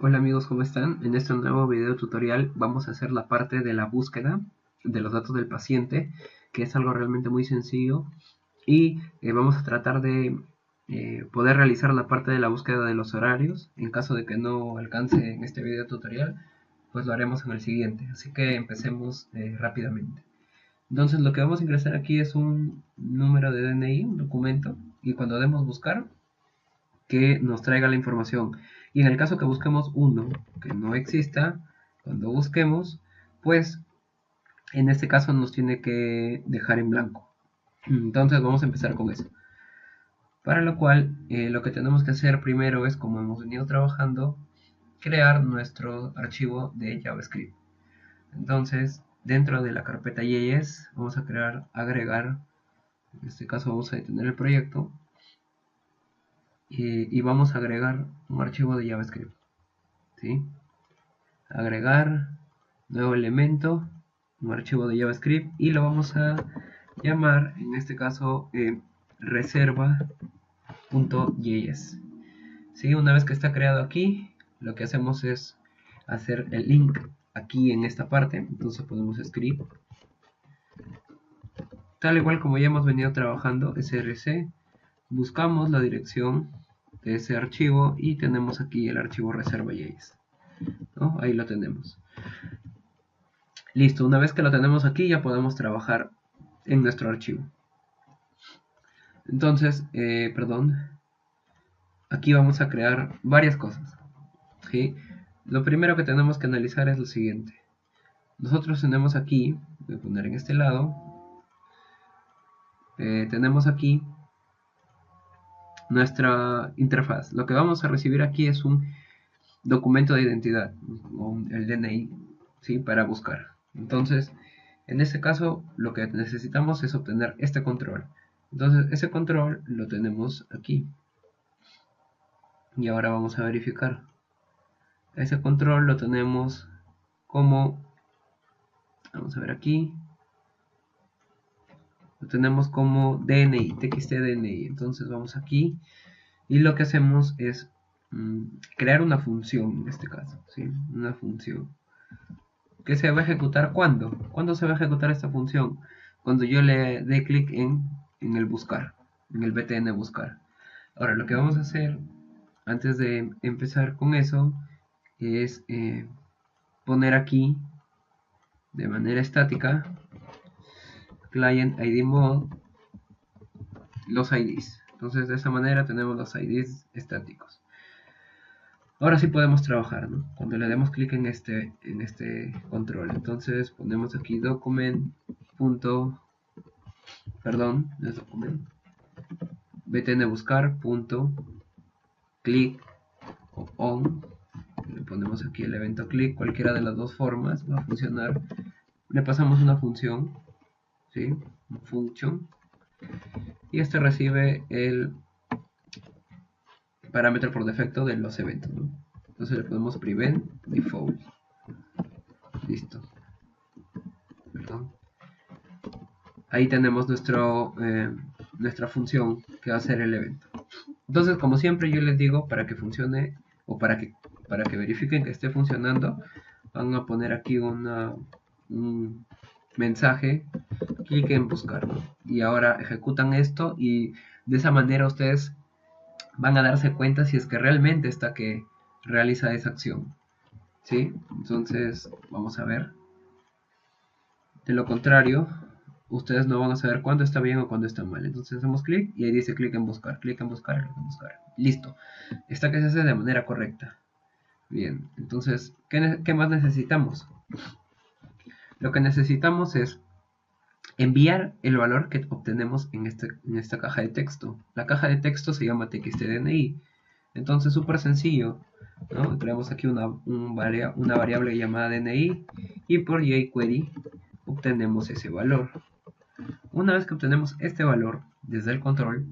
Hola amigos, ¿cómo están? En este nuevo video tutorial vamos a hacer la parte de la búsqueda de los datos del paciente, que es algo realmente muy sencillo, y vamos a tratar de poder realizar la parte de la búsqueda de los horarios. En caso de que no alcance en este video tutorial, pues lo haremos en el siguiente, así que empecemos rápidamente. Entonces lo que vamos a ingresar aquí es un número de DNI, un documento, y cuando demos buscar, que nos traiga la información. Y en el caso que busquemos uno que no exista, cuando busquemos, pues en este caso nos tiene que dejar en blanco. Entonces vamos a empezar con eso. Para lo cual, lo que tenemos que hacer primero es, como hemos venido trabajando, crear nuestro archivo de JavaScript. Entonces, dentro de la carpeta JS, vamos a agregar, en este caso vamos a detener el proyecto, y vamos a agregar un archivo de JavaScript. ¿Sí? Agregar, nuevo elemento, un archivo de JavaScript, y lo vamos a llamar, en este caso, reserva.js. ¿Sí? Una vez que está creado aquí, lo que hacemos es hacer el link aquí en esta parte. Entonces ponemos script, tal igual como ya hemos venido trabajando, src, buscamos la dirección de ese archivo y tenemos aquí el archivo reserva.js, ¿no? Ahí lo tenemos. Listo, una vez que lo tenemos aquí ya podemos trabajar en nuestro archivo. Entonces, aquí vamos a crear varias cosas, ¿sí? Lo primero que tenemos que analizar es lo siguiente. Nosotros tenemos aquí, voy a poner en este lado, tenemos aquí nuestra interfaz. Lo que vamos a recibir aquí es un documento de identidad, o el DNI, ¿sí? Para buscar. Entonces, en este caso, lo que necesitamos es obtener este control. Entonces, ese control lo tenemos aquí. Y ahora vamos a verificar. Ese control lo tenemos como, vamos a ver aquí, lo tenemos como DNI, txt-DNI. Entonces vamos aquí y lo que hacemos es crear una función, en este caso, ¿sí? Una función que se va a ejecutar ¿cuándo? ¿Cuándo se va a ejecutar esta función? Cuando yo le dé clic en el buscar, en el btn buscar. Ahora lo que vamos a hacer antes de empezar con eso es poner aquí de manera estática client id mode los IDs. Entonces de esa manera tenemos los IDs estáticos. Ahora sí podemos trabajar, ¿no? Cuando le demos clic en este control. Entonces ponemos aquí document. Perdón, no es document. btn buscar punto click on. Le ponemos aquí el evento click. Cualquiera de las dos formas va a funcionar. Le pasamos una función, ¿sí? Function, y este recibe el parámetro por defecto de los eventos, ¿no? Entonces le ponemos prevent default. Listo. Perdón. Ahí tenemos nuestra función que va a ser el evento. Entonces, como siempre yo les digo, para que funcione o para que verifiquen que esté funcionando, van a poner aquí un mensaje, clic en buscar, ¿no? Y ahora ejecutan esto y de esa manera ustedes van a darse cuenta si es que realmente está que realiza esa acción, ¿sí? Entonces vamos a ver. De lo contrario, ustedes no van a saber cuándo está bien o cuándo está mal. Entonces hacemos clic y ahí dice clic en buscar, clic en buscar, clic en buscar. Listo. Está que se hace de manera correcta. Bien, entonces, ¿qué más necesitamos? Lo que necesitamos es enviar el valor que obtenemos en esta caja de texto. La caja de texto se llama txt-dni. Entonces, súper sencillo, ¿no? Creamos aquí una variable llamada DNI y por jQuery obtenemos ese valor. Una vez que obtenemos este valor desde el control,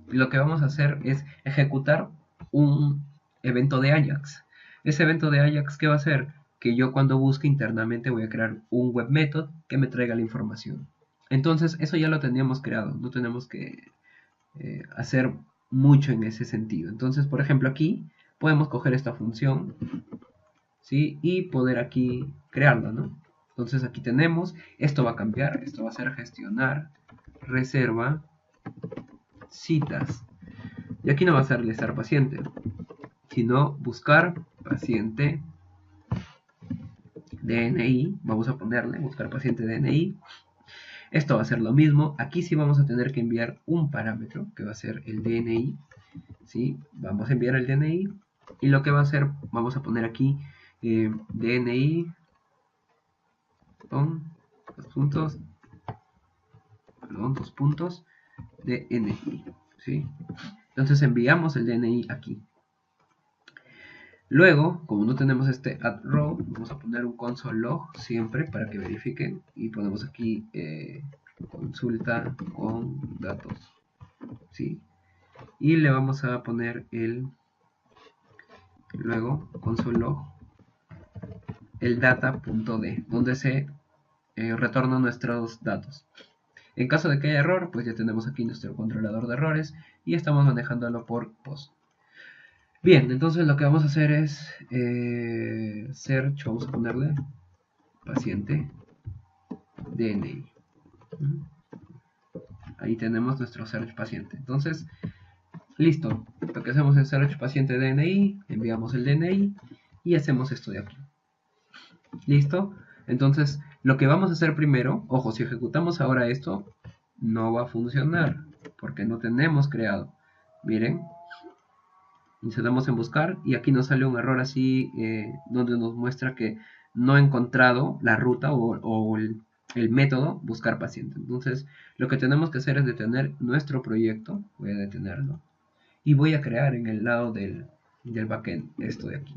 lo que vamos a hacer es ejecutar un evento de Ajax. Ese evento de Ajax, ¿qué va a hacer? Que yo cuando busque internamente voy a crear un web method que me traiga la información. Entonces eso ya lo teníamos creado, no tenemos que hacer mucho en ese sentido. Entonces, por ejemplo, aquí podemos coger esta función ¿sí? Y poder aquí crearla, ¿no? Entonces aquí tenemos, esto va a cambiar, esto va a ser gestionar, reserva, citas. Y aquí no va a ser listar paciente, sino buscar paciente DNI. Vamos a ponerle buscar paciente DNI. Esto va a ser lo mismo. Aquí sí vamos a tener que enviar un parámetro que va a ser el DNI. ¿Sí? Vamos a enviar el DNI. Y lo que va a hacer, vamos a poner aquí DNI con dos puntos DNI. ¿Sí? Entonces enviamos el DNI aquí. Luego, como no tenemos este add row, vamos a poner un console log siempre para que verifiquen. Y ponemos aquí consulta con datos. ¿Sí? Y le vamos a poner luego console log el data.d, donde se retornan nuestros datos. En caso de que haya error, pues ya tenemos aquí nuestro controlador de errores y estamos manejándolo por post. Bien, entonces lo que vamos a hacer es search, vamos a ponerle paciente DNI. Ahí tenemos nuestro search paciente. Entonces, listo. Lo que hacemos es search paciente DNI, enviamos el DNI y hacemos esto de aquí. ¿Listo? Entonces, lo que vamos a hacer primero, ojo, si ejecutamos ahora esto, no va a funcionar, porque no tenemos creado. Miren, insertamos en buscar y aquí nos sale un error así, donde nos muestra que no ha encontrado la ruta o el método buscar paciente. Entonces, lo que tenemos que hacer es detener nuestro proyecto, voy a detenerlo, y voy a crear en el lado del backend esto de aquí.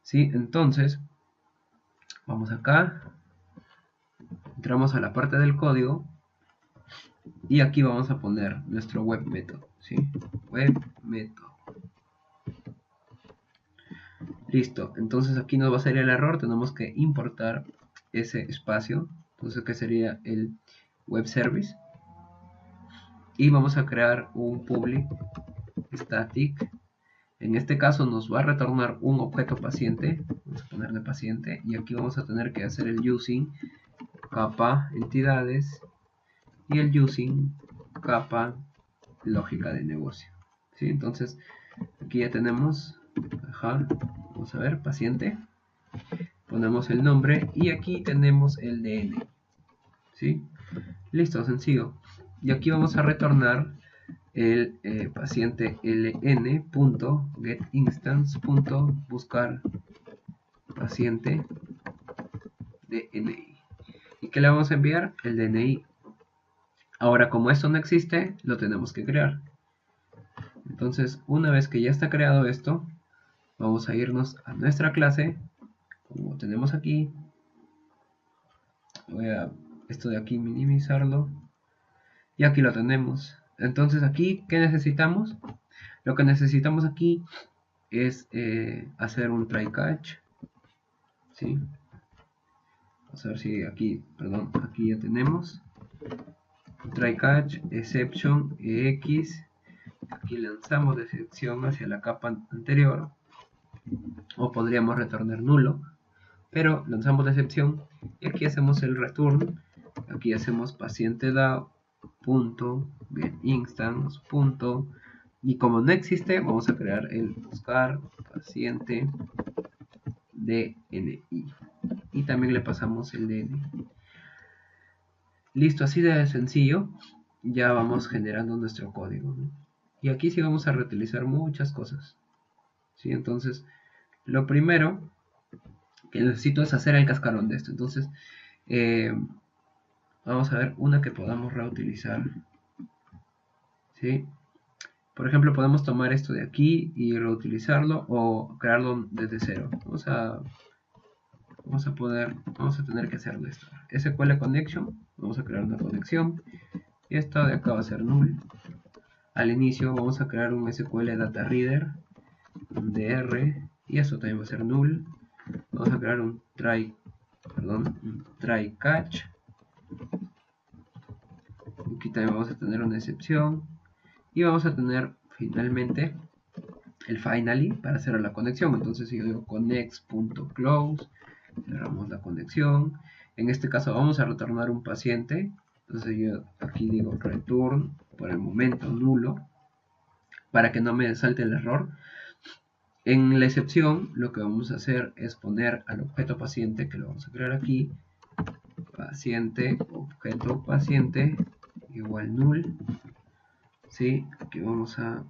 ¿Sí? Entonces, vamos acá, entramos a la parte del código y aquí vamos a poner nuestro web método, ¿sí? Web método. Listo, entonces aquí nos va a salir el error, tenemos que importar ese espacio, entonces que sería el web service y vamos a crear un public static. En este caso nos va a retornar un objeto paciente, vamos a ponerle paciente y aquí vamos a tener que hacer el using capa entidades y el using capa lógica de negocio. ¿Sí? Entonces aquí ya tenemos, vamos a ver, paciente, ponemos el nombre y aquí tenemos el DN. ¿Sí? Listo, sencillo. Y aquí vamos a retornar el paciente ln.getInstance.buscar paciente DNI. ¿Y qué le vamos a enviar? El DNI. Ahora, como esto no existe, lo tenemos que crear. Entonces, una vez que ya está creado esto, vamos a irnos a nuestra clase, como tenemos aquí. Voy a esto de aquí minimizarlo. Y aquí lo tenemos. Entonces, aquí, ¿qué necesitamos? Lo que necesitamos aquí es hacer un try catch. ¿Sí? Vamos a ver si aquí, perdón, aquí ya tenemos try catch, exception, ex. Aquí lanzamos de excepción hacia la capa anterior, o podríamos retornar nulo, pero lanzamos de excepción y aquí hacemos el return. Aquí hacemos paciente DAO punto get instance punto, y como no existe vamos a crear el buscar paciente DNI y también le pasamos el DNI. Listo, así de sencillo ya vamos generando nuestro código, ¿no? Y aquí sí vamos a reutilizar muchas cosas, ¿sí? Entonces lo primero que necesito es hacer el cascarón de esto. Entonces vamos a ver una que podamos reutilizar, ¿sí? Por ejemplo, podemos tomar esto de aquí y reutilizarlo o crearlo desde cero. Vamos a tener que hacerlo esto. SQL connection, vamos a crear una conexión y esta de acá va a ser null. Al inicio vamos a crear un SQL data reader dr y esto también va a ser null. Vamos a crear un try catch. Aquí también vamos a tener una excepción y vamos a tener finalmente el finally para cerrar la conexión. Entonces si yo digo connect.close, cerramos la conexión. En este caso vamos a retornar un paciente. Entonces yo aquí digo return, por el momento nulo, para que no me salte el error. En la excepción, lo que vamos a hacer es poner al objeto paciente, que lo vamos a crear aquí, paciente, objeto paciente, igual null. ¿Sí? Aquí vamos a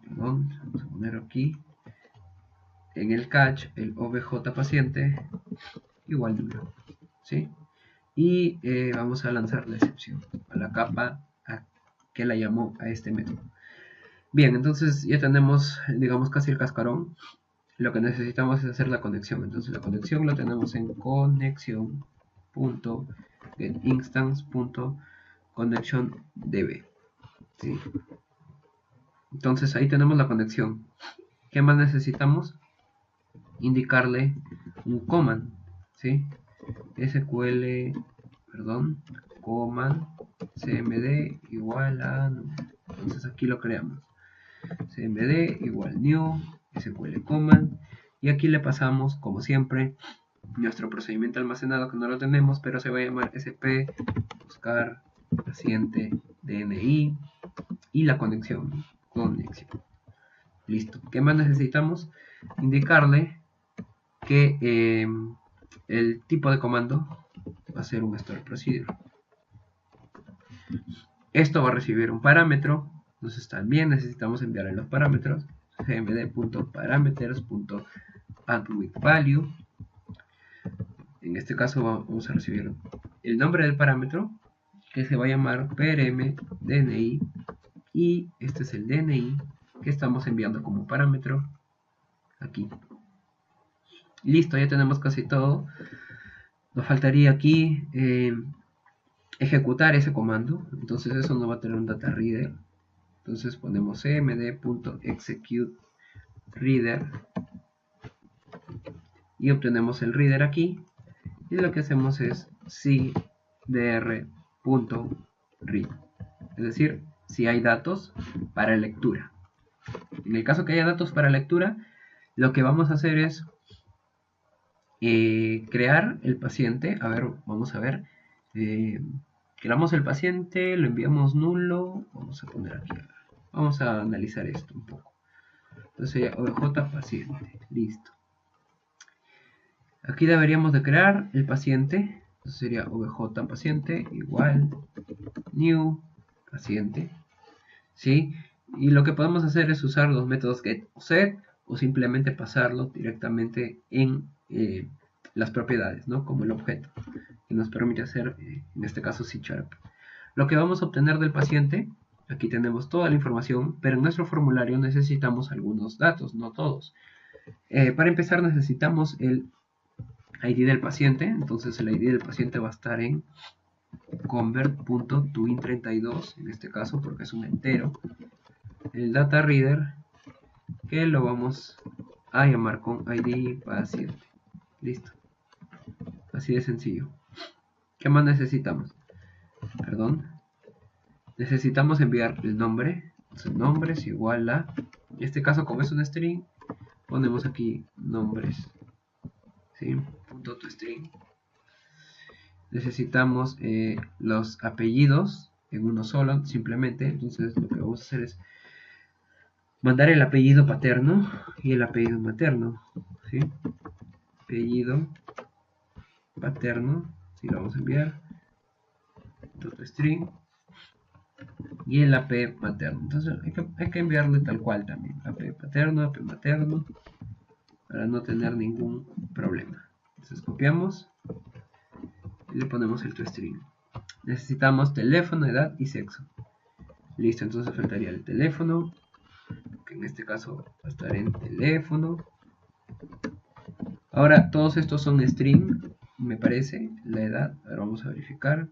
poner aquí, en el catch, el obj paciente, igual nulo. ¿Sí? Y vamos a lanzar la excepción a la capa que la llamó a este método. Bien, entonces ya tenemos, digamos, casi el cascarón. Lo que necesitamos es hacer la conexión. Entonces la conexión la tenemos en conexión.getInstance.connectionDB. ¿Sí? Entonces ahí tenemos la conexión. ¿Qué más necesitamos? Indicarle un command. ¿Sí? SQL, command cmd igual a new. Entonces aquí lo creamos. cmd igual new SQL command, y aquí le pasamos, como siempre, nuestro procedimiento almacenado, que no lo tenemos, pero se va a llamar sp buscar paciente DNI y la conexión. Listo. ¿Qué más necesitamos? Indicarle que el tipo de comando va a ser un store procedure. Esto va a recibir un parámetro. Entonces también necesitamos enviarle los parámetros. cmd.parameters.addWithValue. En este caso vamos a recibir el nombre del parámetro, que se va a llamar prmDNI, y este es el DNI que estamos enviando como parámetro aquí. Listo, ya tenemos casi todo. Nos faltaría aquí ejecutar ese comando. Entonces eso nos va a tener un data reader. Entonces ponemos cmd.executeReader y obtenemos el reader aquí, y lo que hacemos es cdr.read, es decir, si hay datos para lectura. En el caso que haya datos para lectura, lo que vamos a hacer es crear el paciente. A ver, vamos a ver. Creamos el paciente, lo enviamos nulo. Vamos a poner aquí. Vamos a analizar esto un poco. Entonces sería obj paciente. Listo. Aquí deberíamos de crear el paciente. Entonces sería obj paciente igual new paciente. ¿Sí? Y lo que podemos hacer es usar los métodos get o set, o simplemente pasarlo directamente en las propiedades, ¿no? Como el objeto, que nos permite hacer, en este caso, C#. Lo que vamos a obtener del paciente, aquí tenemos toda la información, pero en nuestro formulario necesitamos algunos datos, no todos. Para empezar necesitamos el ID del paciente. Entonces el ID del paciente va a estar en convert.toIn32, en este caso porque es un entero. El data reader, que lo vamos a llamar con ID paciente. Listo. Así de sencillo. ¿Qué más necesitamos? Necesitamos enviar el nombre. Entonces nombre es igual a, en este caso como es un string, ponemos aquí nombres. ¿Sí? .toString. Necesitamos los apellidos en uno solo, simplemente. Entonces lo que vamos a hacer es mandar el apellido paterno y el apellido materno. ¿Sí? Apellido paterno, ¿sí? Lo vamos a enviar. .string y el AP materno. Entonces hay que enviarle tal cual también. AP paterno, AP materno, para no tener ningún problema. Entonces copiamos y le ponemos el toString. Necesitamos teléfono, edad y sexo. Listo, entonces faltaría el teléfono, que en este caso va a estar en teléfono. Ahora todos estos son string, me parece. La edad, ahora vamos a verificar.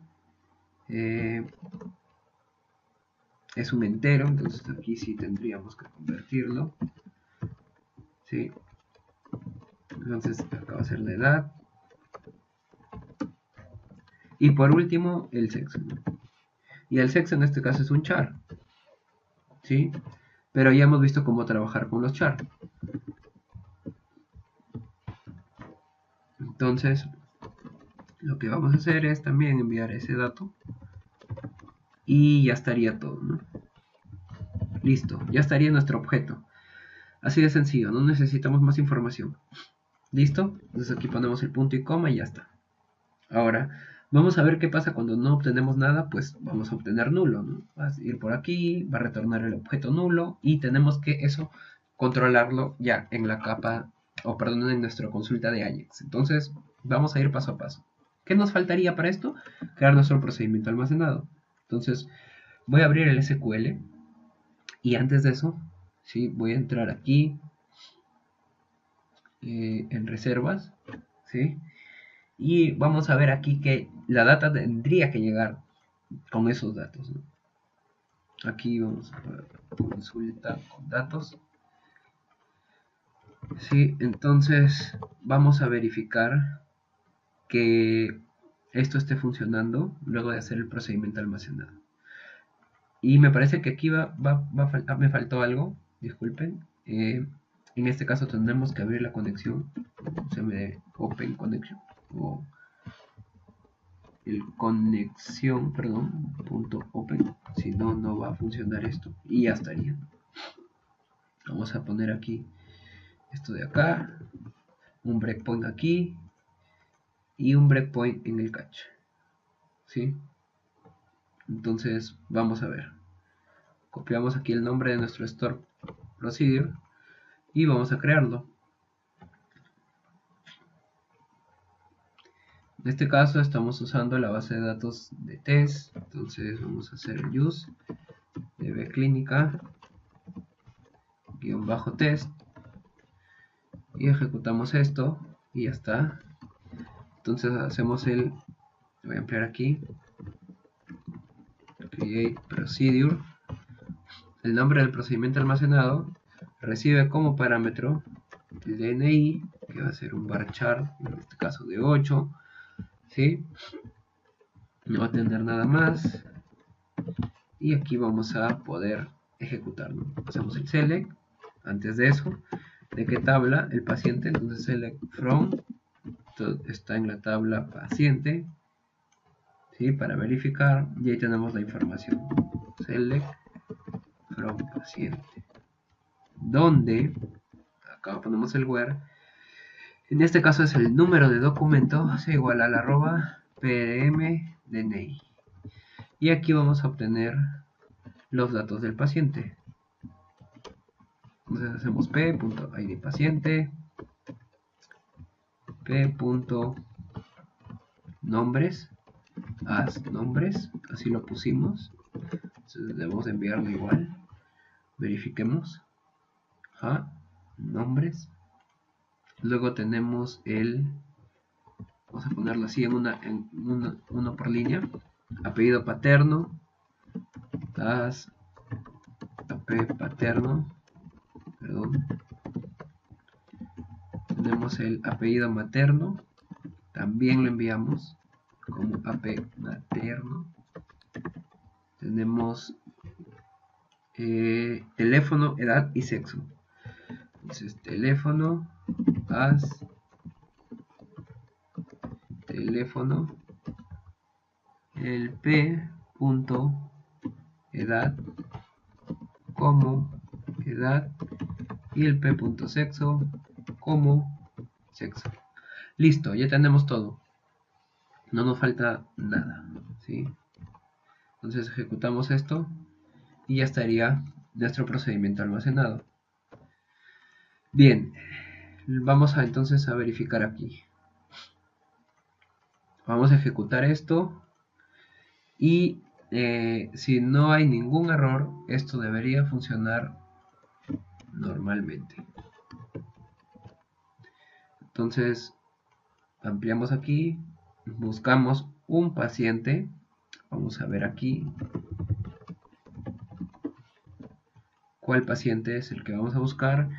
Es un entero, entonces aquí sí tendríamos que convertirlo. ¿Sí? Entonces acá va a ser la edad. Y por último, el sexo. Y el sexo en este caso es un char. ¿Sí? Pero ya hemos visto cómo trabajar con los char. Entonces lo que vamos a hacer es también enviar ese dato y ya estaría todo, ¿no? Listo, ya estaría nuestro objeto. Así de sencillo, no necesitamos más información. ¿Listo? Entonces aquí ponemos el punto y coma y ya está. Ahora, vamos a ver qué pasa cuando no obtenemos nada, pues vamos a obtener nulo, ¿no? Va a ir por aquí, va a retornar el objeto nulo y tenemos que eso controlarlo ya en la capa, o perdón, en nuestra consulta de Ajax. Entonces, vamos a ir paso a paso. ¿Qué nos faltaría para esto? Crear nuestro procedimiento almacenado. Entonces, voy a abrir el SQL y antes de eso, ¿sí? Voy a entrar aquí en reservas, ¿sí? Y vamos a ver aquí que la data tendría que llegar con esos datos, ¿no? Aquí vamos a ver consulta con datos. Sí, entonces vamos a verificar que esto esté funcionando luego de hacer el procedimiento almacenado. Y me parece que aquí me faltó algo, disculpen. En este caso tendremos que abrir la conexión, cmd open connection o el conexión, perdón, punto open, si no, no va a funcionar esto y ya estaría. Vamos a poner aquí esto de acá, un breakpoint aquí y un breakpoint en el catch, ¿sí? Entonces vamos a ver, copiamos aquí el nombre de nuestro store procedure y vamos a crearlo. En este caso estamos usando la base de datos de test, entonces vamos a hacer el use de bclínica -test y ejecutamos esto y ya está. Entonces hacemos voy a ampliar aquí, create procedure, el nombre del procedimiento almacenado, recibe como parámetro el DNI, que va a ser un varchar, en este caso de 8, ¿sí? No va a tener nada más, y aquí vamos a poder ejecutarlo. Hacemos el select, antes de eso, de qué tabla el paciente, entonces select from, está en la tabla paciente, ¿sí? Para verificar, y ahí tenemos la información, select from paciente, donde acá ponemos el where, en este caso es el número de documento, es igual al arroba pdm-dni, y aquí vamos a obtener los datos del paciente. Entonces hacemos p.id paciente, p.nombres, as nombres, así lo pusimos. Entonces debemos enviarlo igual. Verifiquemos. Nombres. Luego tenemos vamos a ponerlo así uno por línea. Apellido paterno, as ap paterno, perdón. Tenemos el apellido materno, también lo enviamos como ap materno. Tenemos teléfono, edad y sexo. Entonces teléfono, as teléfono, el p.edad como edad y el p.sexo como sexo. Listo, ya tenemos todo. No nos falta nada, ¿sí? Entonces ejecutamos esto y ya estaría nuestro procedimiento almacenado. Bien, vamos entonces a verificar aquí. Vamos a ejecutar esto y si no hay ningún error, esto debería funcionar normalmente. Entonces ampliamos aquí, buscamos un paciente, vamos a ver aquí cuál paciente es el que vamos a buscar.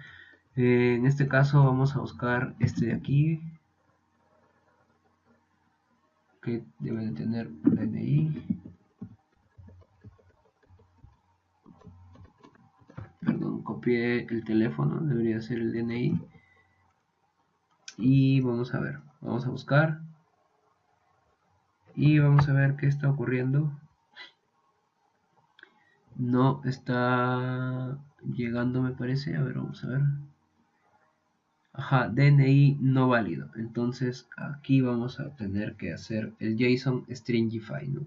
En este caso vamos a buscar este de aquí, que debe de tener un DNI, perdón, copié el teléfono, debería ser el DNI, y vamos a ver, vamos a buscar y vamos a ver qué está ocurriendo. No está llegando, me parece. A ver, vamos a ver. Ajá, DNI no válido. Entonces aquí vamos a tener que hacer el JSON Stringify, ¿no?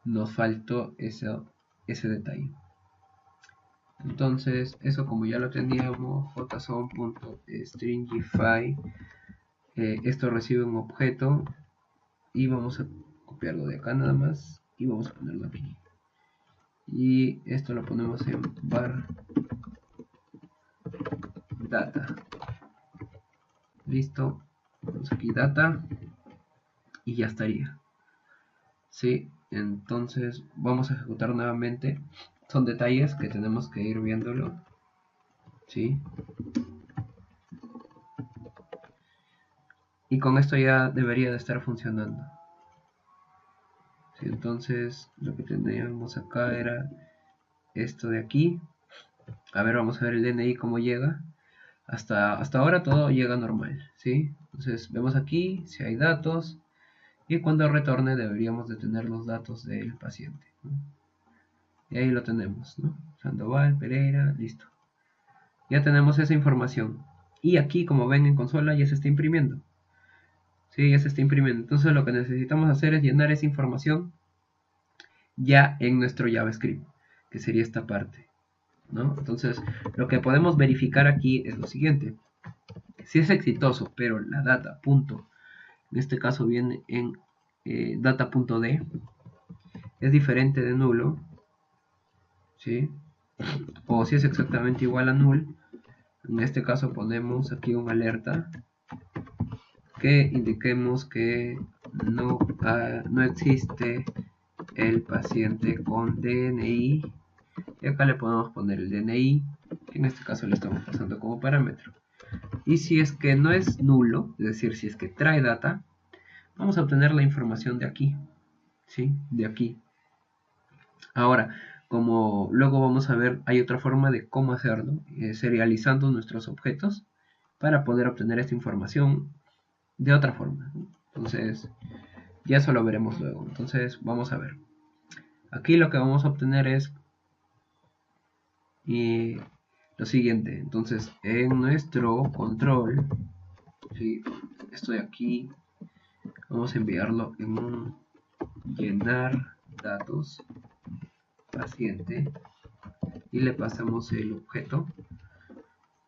Nos faltó ese detalle. Entonces, eso como ya lo teníamos, json.stringify, esto recibe un objeto y vamos a copiarlo de acá nada más y vamos a ponerlo aquí. Y esto lo ponemos en var data. Listo, ponemos aquí data y ya estaría. Sí, entonces vamos a ejecutar nuevamente. Son detalles que tenemos que ir viéndolo. Sí. Y con esto ya debería de estar funcionando. Sí, entonces lo que teníamos acá era esto de aquí. A ver, vamos a ver el DNI cómo llega. Hasta ahora todo llega normal, ¿sí? Entonces vemos aquí si hay datos y cuando retorne deberíamos de tener los datos del paciente, ¿no? Y ahí lo tenemos, ¿no? Sandoval, Pereira, listo. Ya tenemos esa información. Y aquí, como ven en consola, ya se está imprimiendo. Sí, ya se está imprimiendo. Entonces lo que necesitamos hacer es llenar esa información ya en nuestro JavaScript, que sería esta parte, ¿no? Entonces, lo que podemos verificar aquí es lo siguiente. Si es exitoso, pero la data punto, en este caso viene en data.d, es diferente de nulo, ¿sí? O si es exactamente igual a null, en este caso ponemos aquí un alerta que indiquemos que no existe el paciente con DNI y acá le podemos poner el DNI, que en este caso le estamos pasando como parámetro. Y si es que no es nulo, es decir, si es que trae data, vamos a obtener la información de aquí, ¿sí? De aquí. Ahora, como luego vamos a ver, hay otra forma de cómo hacerlo, serializando nuestros objetos para poder obtener esta información de otra forma, ¿no? Entonces, ya eso lo veremos luego. Entonces, vamos a ver. Aquí lo que vamos a obtener es lo siguiente. Entonces, en nuestro control, ¿sí? Esto de aquí, vamos a enviarlo en un llenar datos paciente y le pasamos el objeto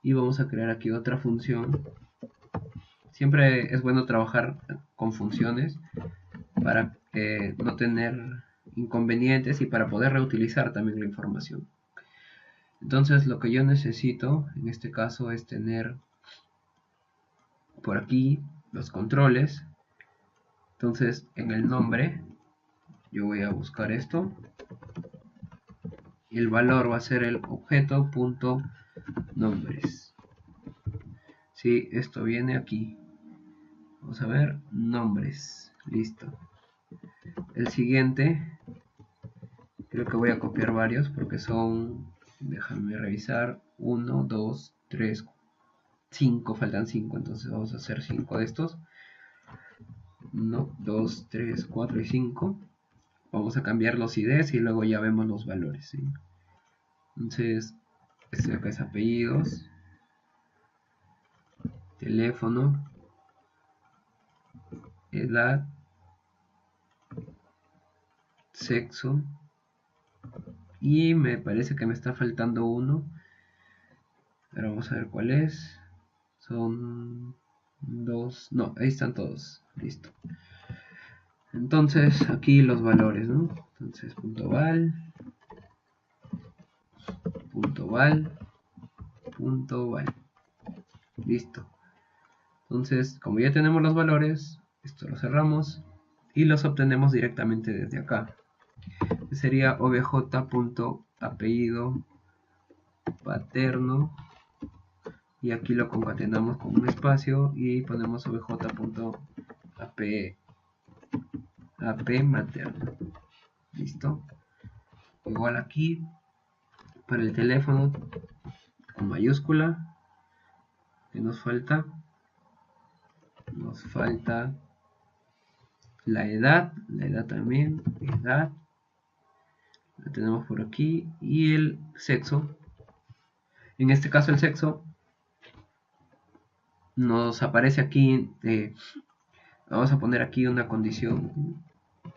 y vamos a crear aquí otra función. Siempre es bueno trabajar con funciones para no tener inconvenientes y para poder reutilizar también la información. Entonces lo que yo necesito en este caso es tener por aquí los controles. Entonces en el nombre yo voy a buscar esto y el valor va a ser el objeto.nombres. Sí, esto viene aquí. Vamos a ver, nombres, listo. El siguiente, creo que voy a copiar varios porque son, déjame revisar, 1, 2, 3, 5, faltan 5, entonces vamos a hacer 5 de estos. 1, 2, 3, 4 y 5. Vamos a cambiar los IDs y luego ya vemos los valores, ¿sí? Entonces, este de acá es apellidos, teléfono, edad, sexo, y me parece que me está faltando uno. Ahora vamos a ver cuál es. Son dos, no, ahí están todos, listo. Entonces aquí los valores, ¿no? Entonces val, listo. Entonces, como ya tenemos los valores, esto lo cerramos y los obtenemos directamente desde acá. Sería obj.apellido paterno y aquí lo concatenamos con un espacio y ponemos obj.ap materno. Listo. Igual aquí para el teléfono con mayúscula que nos falta nos falta la edad también, edad, la tenemos por aquí, y el sexo. En este caso el sexo nos aparece aquí, vamos a poner aquí una condición,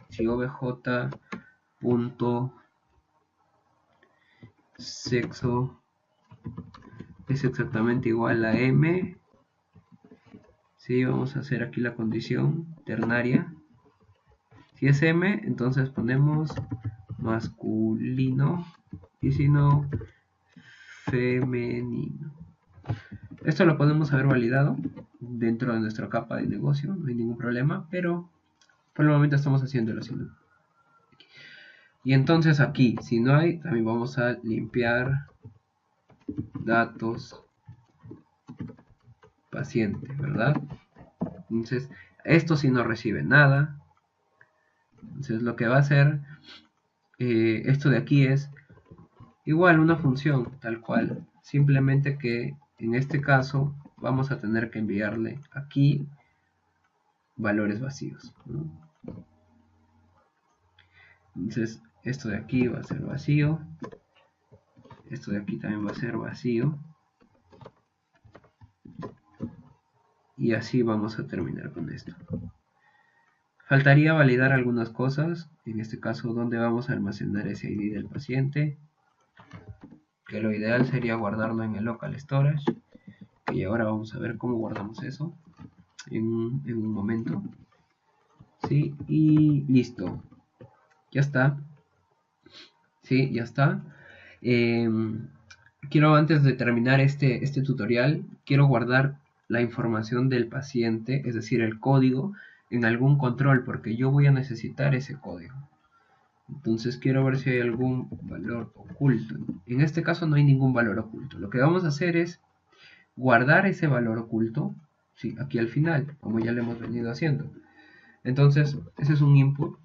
si obj.sexo es exactamente igual a m, ¿sí? Vamos a hacer aquí la condición ternaria. Si es m, entonces ponemos masculino, y si no, femenino. Esto lo podemos haber validado dentro de nuestra capa de negocio, no hay ningún problema, pero por el momento estamos haciéndolo así, ¿no? Y entonces aquí, si no hay, también vamos a limpiar datos paciente, ¿verdad? Entonces, esto sí no recibe nada. Entonces lo que va a hacer esto de aquí es igual una función tal cual, simplemente que en este caso vamos a tener que enviarle aquí valores vacíos, ¿no? Entonces esto de aquí va a ser vacío, esto de aquí también va a ser vacío, y así vamos a terminar con esto. Faltaría validar algunas cosas, en este caso donde vamos a almacenar ese ID del paciente, que lo ideal sería guardarlo en el local storage, y ahora vamos a ver cómo guardamos eso en un momento. Sí, y listo, ya está. Sí, ya está. Quiero, antes de terminar este tutorial, quiero guardar la información del paciente, es decir, el código, en algún control, porque yo voy a necesitar ese código. Entonces quiero ver si hay algún valor oculto. En este caso no hay ningún valor oculto. Lo que vamos a hacer es guardar ese valor oculto, sí, aquí al final, como ya lo hemos venido haciendo. Entonces, ese es un input,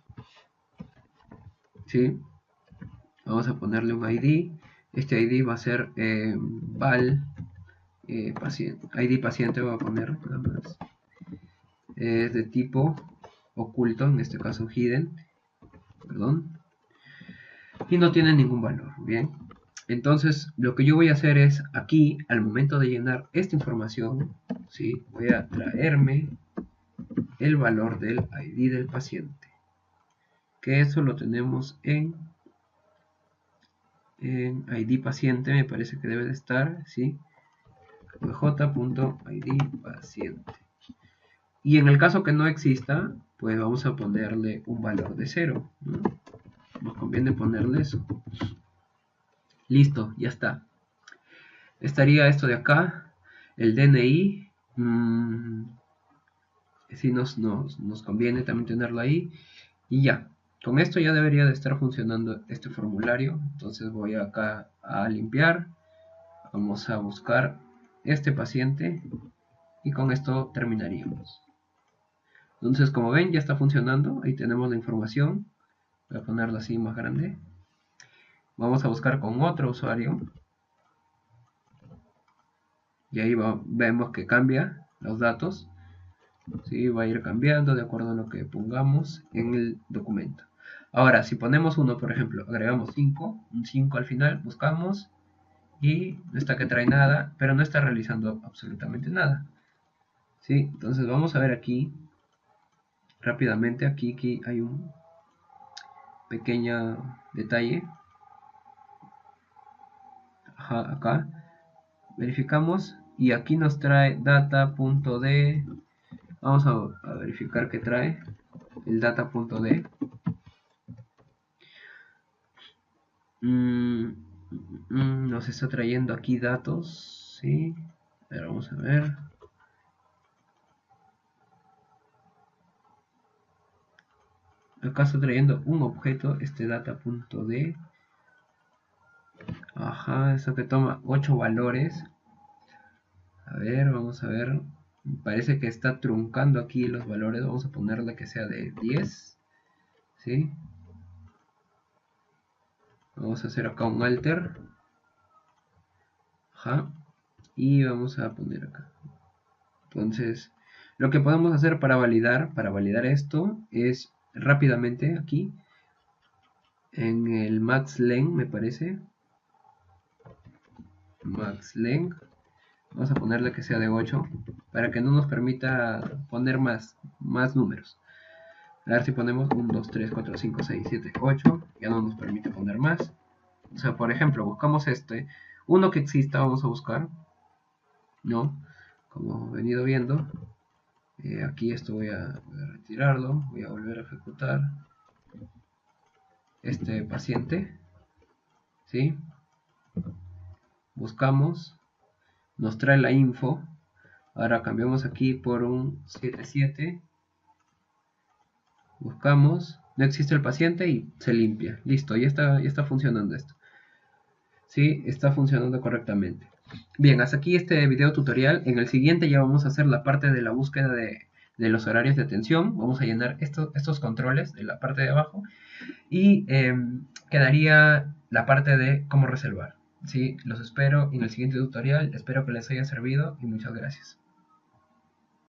¿sí? Vamos a ponerle un ID. Este ID va a ser val paciente. ID paciente voy a poner nada más. Es de tipo oculto, en este caso hidden, perdón. Y no tiene ningún valor, bien. Entonces, lo que yo voy a hacer es aquí, al momento de llenar esta información, ¿sí? Voy a traerme el valor del ID del paciente, que eso lo tenemos en ID paciente, me parece que debe de estar, ¿sí? j.id paciente. Y en el caso que no exista, pues vamos a ponerle un valor de 0, ¿no? Nos conviene ponerle eso. Listo, ya está. Estaría esto de acá, el DNI, sí nos conviene también tenerlo ahí, y ya. Con esto ya debería de estar funcionando este formulario. Entonces voy acá a limpiar, vamos a buscar este paciente, y con esto terminaríamos. Entonces, como ven, ya está funcionando. Ahí tenemos la información. Voy a ponerlo así más grande. Vamos a buscar con otro usuario. Y ahí vemos que cambia los datos. ¿Sí? Va a ir cambiando de acuerdo a lo que pongamos en el documento. Ahora, si ponemos uno, por ejemplo, agregamos 5, un 5 al final, buscamos y no está que trae nada, pero no está realizando absolutamente nada. ¿Sí? Entonces vamos a ver aquí rápidamente. Aquí hay un pequeño detalle. Ajá, acá verificamos y aquí nos trae data.d. Vamos a verificar que trae el data.d. Nos está trayendo aquí datos, ¿sí? Pero vamos a ver. Acá está trayendo un objeto, este data.d. Ajá, eso que toma 8 valores. A ver, vamos a ver. Parece que está truncando aquí los valores. Vamos a ponerle que sea de 10. ¿Sí? Vamos a hacer acá un alter. Ajá. Y vamos a poner acá. Entonces, Lo que podemos hacer para validar esto es rápidamente aquí en el max length, me parece, max length, vamos a ponerle que sea de 8 para que no nos permita poner más números. A ver si ponemos 1, 2, 3, 4, 5, 6, 7, 8, ya no nos permite poner más. O sea, por ejemplo, buscamos uno que exista, vamos a buscar, ¿no? Como hemos venido viendo, aquí esto voy a retirarlo, voy a volver a ejecutar este paciente, ¿sí? Buscamos, nos trae la info, ahora cambiamos aquí por un 77, buscamos, no existe el paciente y se limpia, listo, ya está funcionando esto. Sí, está funcionando correctamente. Bien, hasta aquí este video tutorial. En el siguiente ya vamos a hacer la parte de la búsqueda de los horarios de atención. Vamos a llenar estos controles de la parte de abajo y quedaría la parte de cómo reservar. ¿Sí? Los espero en el siguiente tutorial. Espero que les haya servido y muchas gracias.